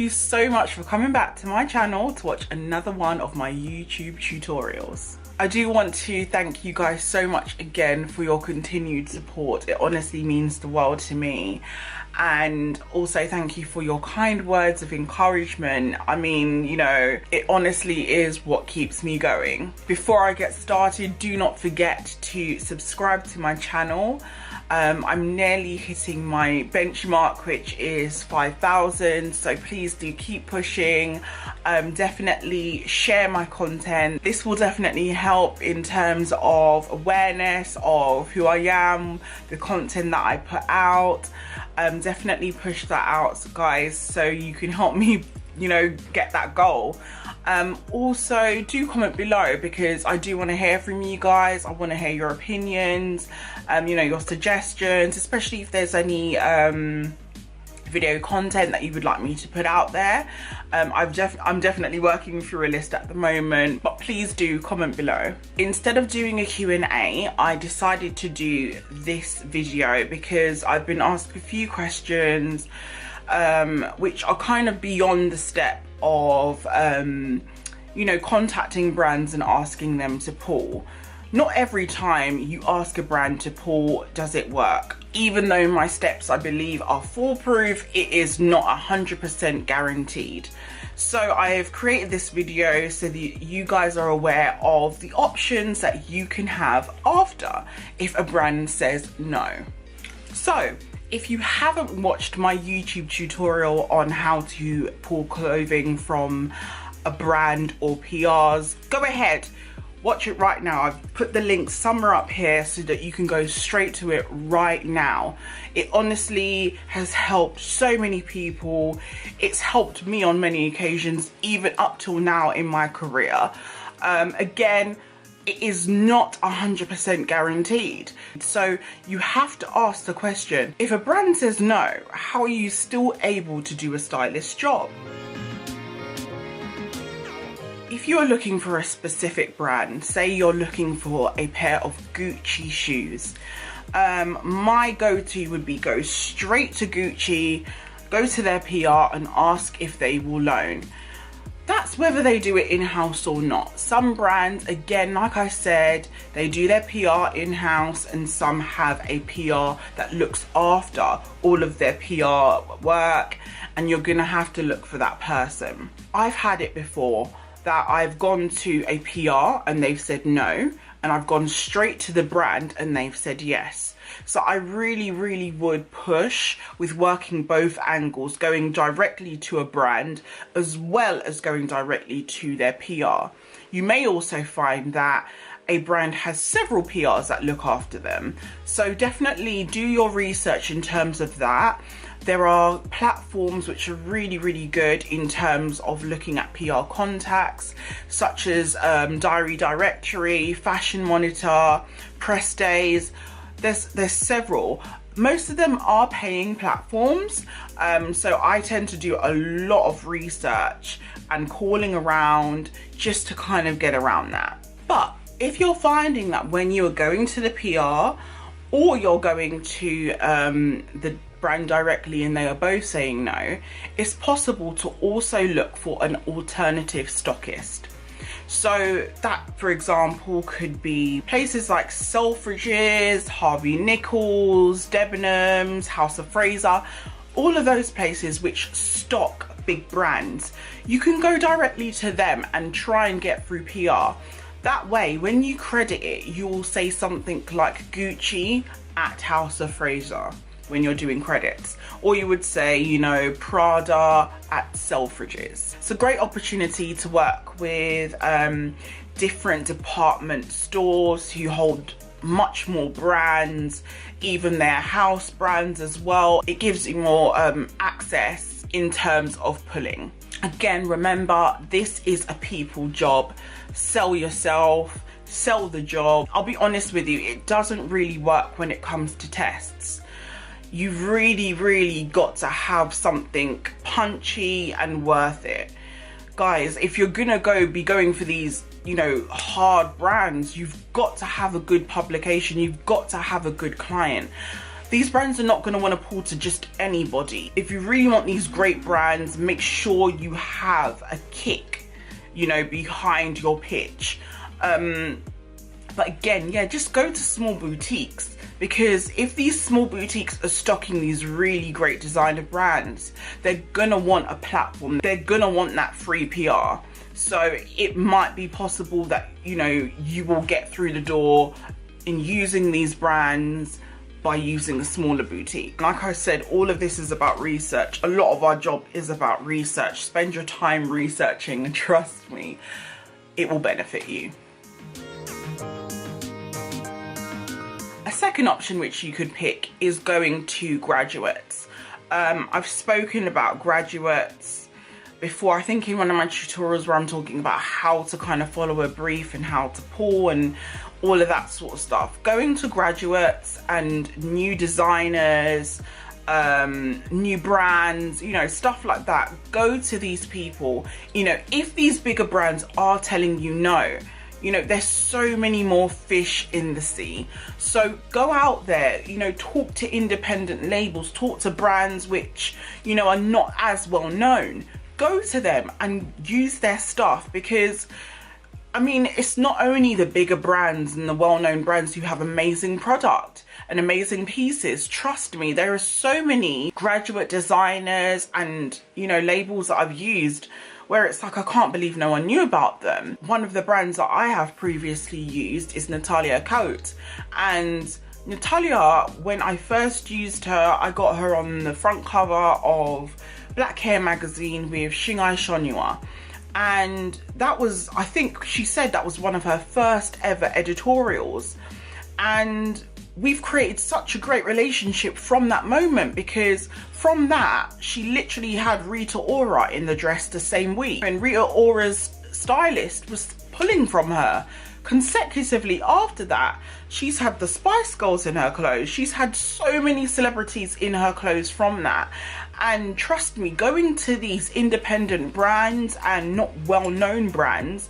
you so much for coming back to my channel to watch another one of my YouTube tutorials. I do want to thank you guys so much again for your continued support. It honestly means the world to me. And also thank you for your kind words of encouragement. I mean, you know, it honestly is what keeps me going. Before I get started, do not forget to subscribe to my channel. I'm nearly hitting my benchmark, which is 5,000, so please do keep pushing. Definitely share my content. This will definitely help in terms of awareness of who I am, the content that I put out. Definitely push that out, guys, so you can help me, you know, get that goal. Also do comment below, because I do want to hear from you guys. I want to hear your opinions, you know, your suggestions, especially if there's any video content that you would like me to put out there. I'm definitely working through a list at the moment, but please do comment below. Instead of doing a Q&A, I decided to do this video because I've been asked a few questions which are kind of beyond the step of you know, contacting brands and asking them to pull. Not every time you ask a brand to pull does it work. Even though my steps, I believe, are foolproof, it is not 100% guaranteed. So I have created this video so that you guys are aware of the options that you can have after if a brand says no. So if you haven't watched my YouTube tutorial on how to pull clothing from a brand or PRs, go ahead, watch it right now. I've put the link somewhere up here so that you can go straight to it right now. It honestly has helped so many people. It's helped me on many occasions, even up till now in my career. Again, it is not 100% guaranteed. So you have to ask the question, if a brand says no, how are you still able to do a stylist job? If you're looking for a specific brand, say you're looking for a pair of Gucci shoes, my go-to would be go straight to Gucci, go to their PR and ask if they will loan. That's whether they do it in-house or not. Some brands, again, like I said, they do their PR in-house, and some have a PR that looks after all of their PR work, and you're gonna have to look for that person. I've had it before that I've gone to a PR and they've said no, and I've gone straight to the brand and they've said yes. So I really would push with working both angles, going directly to a brand as well as going directly to their PR. You may also find that a brand has several PRs that look after them. So definitely do your research in terms of that. There are platforms which are really good in terms of looking at PR contacts, such as Diary Directory, Fashion Monitor, Press Days. There's several. Most of them are paying platforms, so I tend to do a lot of research and calling around just to kind of get around that. But if you're finding that when you're going to the PR or you're going to the brand directly and they are both saying no, it's possible to also look for an alternative stockist. So that, for example, could be places like Selfridges, Harvey Nichols, Debenhams, House of Fraser, all of those places which stock big brands. You can go directly to them and try and get through PR. That way, when you credit it, you will say something like Gucci at House of Fraser when you're doing credits, or you would say, you know, Prada at Selfridges. It's a great opportunity to work with different department stores who hold much more brands, even their house brands as well. It gives you more access in terms of pulling. Again, remember, this is a people job. Sell yourself, sell the job. I'll be honest with you, it doesn't really work when it comes to tests. You've really got to have something punchy and worth it. Guys, if you're gonna be going for these, you know, hard brands, you've got to have a good publication, you've got to have a good client. These brands are not going to want to pull to just anybody. If you really want these great brands, make sure you have a kick, you know, behind your pitch. But again, yeah, just go to small boutiques, because if these small boutiques are stocking these really great designer brands, they're gonna want a platform. They're gonna want that free PR. So it might be possible that, you know, you will get through the door in using these brands by using a smaller boutique. Like I said, all of this is about research. A lot of our job is about research. Spend your time researching, and trust me, it will benefit you. A second option which you could pick is going to graduates. I've spoken about graduates before, I think in one of my tutorials, where I'm talking about how to kind of follow a brief and how to pull and all of that sort of stuff. Going to graduates and new designers, new brands, you know, stuff like that. Go to these people. You know, if these bigger brands are telling you no, you know, there's so many more fish in the sea. So go out there, you know, talk to independent labels, talk to brands which, you know, are not as well known. Go to them and use their stuff, because I mean, it's not only the bigger brands and the well-known brands who have amazing product and amazing pieces. Trust me, there are so many graduate designers and, you know, labels that I've used where it's like, I can't believe no one knew about them. One of the brands that I have previously used is Natalia Coat. And Natalia, when I first used her, I got her on the front cover of Black Hair magazine with Shingai Shonyua. And that was, I think she said that was one of her first ever editorials. And we've created such a great relationship from that moment, because from that, she literally had Rita Ora in the dress the same week. And Rita Ora's stylist was pulling from her consecutively after that. She's had the Spice Girls in her clothes. She's had so many celebrities in her clothes from that. And trust me, going to these independent brands and not well-known brands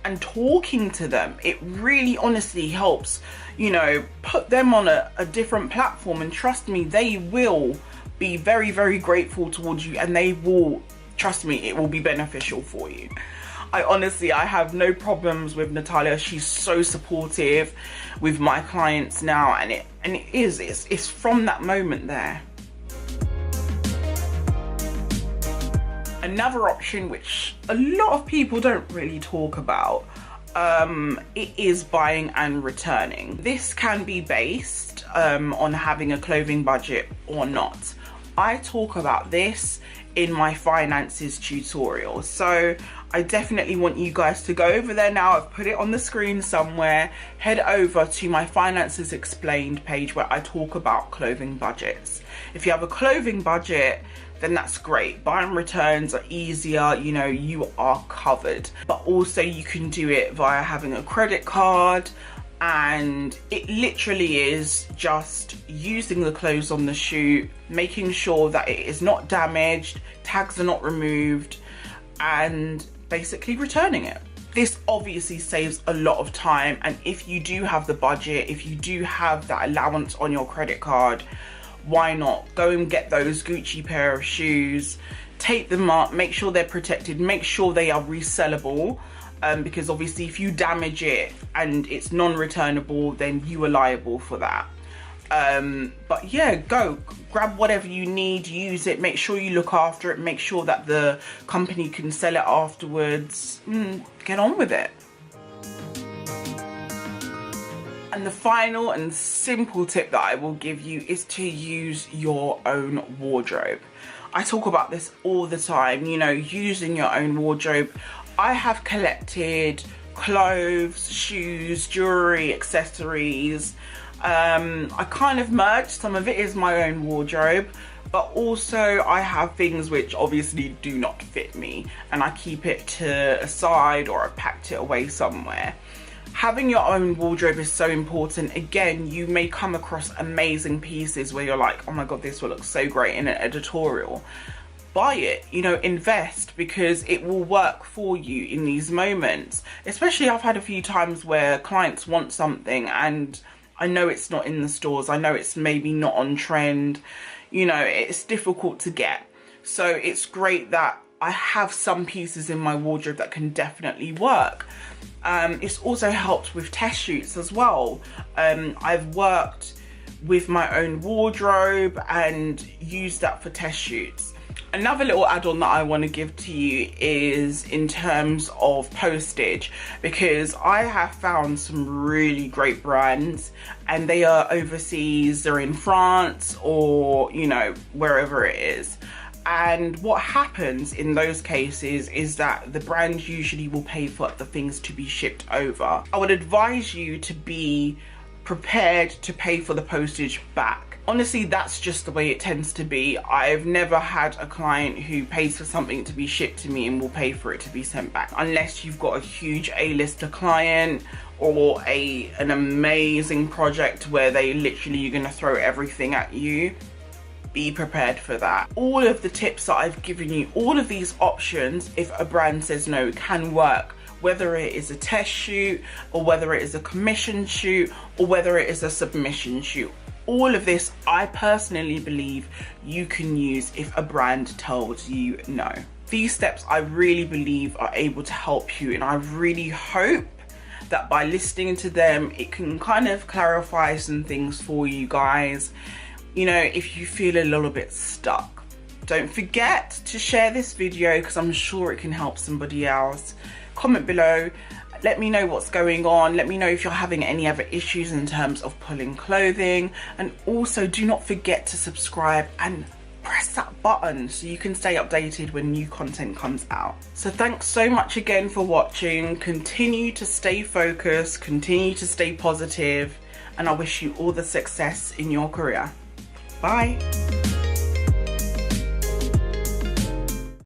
and talking to them, it really honestly helps, you know, put them on a different platform. And trust me, they will be very, very grateful towards you, and they will, trust me, it will be beneficial for you. I have no problems with Natalia. She's so supportive with my clients now, and it's from that moment there. Another option which a lot of people don't really talk about, it is buying and returning. This can be based on having a clothing budget or not. I talk about this in my finances tutorial, so I definitely want you guys to go over there now. I've put it on the screen somewhere. Head over to my Finances Explained page where I talk about clothing budgets. If you have a clothing budget, then that's great. Buy and returns are easier, you know, you are covered. But also you can do it via having a credit card, and it literally is just using the clothes on the shoot, making sure that it is not damaged, tags are not removed, and basically returning it. This obviously saves a lot of time, and if you do have the budget, if you do have that allowance on your credit card, why not go and get those Gucci pair of shoes, take them up, make sure they're protected, make sure they are resellable, because obviously if you damage it and it's non-returnable, then you are liable for that. But yeah, go grab whatever you need, use it, make sure you look after it, make sure that the company can sell it afterwards. Get on with it. And the final and simple tip that I will give you is to use your own wardrobe. I talk about this all the time, you know, using your own wardrobe. I have collected clothes, shoes, jewelry, accessories. I kind of merged, some of it is my own wardrobe, but also I have things which obviously do not fit me, and I keep it to a side, or I packed it away somewhere. Having your own wardrobe is so important. Again, you may come across amazing pieces where you're like, oh my god, this will look so great in an editorial. Buy it, you know, invest, because it will work for you in these moments. Especially, I've had a few times where clients want something and I know it's not in the stores. I know it's maybe not on trend. You know, it's difficult to get. So it's great that I have some pieces in my wardrobe that can definitely work. It's also helped with test shoots as well. I've worked with my own wardrobe and used that for test shoots. Another little add-on that I want to give to you is in terms of postage, because I have found some really great brands and they are overseas, they're in France or, you know, wherever it is. And what happens in those cases is that the brand usually will pay for the things to be shipped over. I would advise you to be prepared to pay for the postage back. Honestly, that's just the way it tends to be. I've never had a client who pays for something to be shipped to me and will pay for it to be sent back, unless you've got a huge A-lister client or an amazing project where they literally are going to throw everything at you. Be prepared for that. All of the tips that I've given you, all of these options, if a brand says no, can work. Whether it is a test shoot or whether it is a commission shoot or whether it is a submission shoot. All of this, I personally believe you can use if a brand tells you no. These steps I really believe are able to help you, and I really hope that by listening to them, it can kind of clarify some things for you guys. You know, if you feel a little bit stuck, don't forget to share this video because I'm sure it can help somebody else. Comment below, let me know what's going on, let me know if you're having any other issues in terms of pulling clothing, and also do not forget to subscribe and press that button so you can stay updated when new content comes out. So thanks so much again for watching. Continue to stay focused, continue to stay positive, and I wish you all the success in your career. Bye.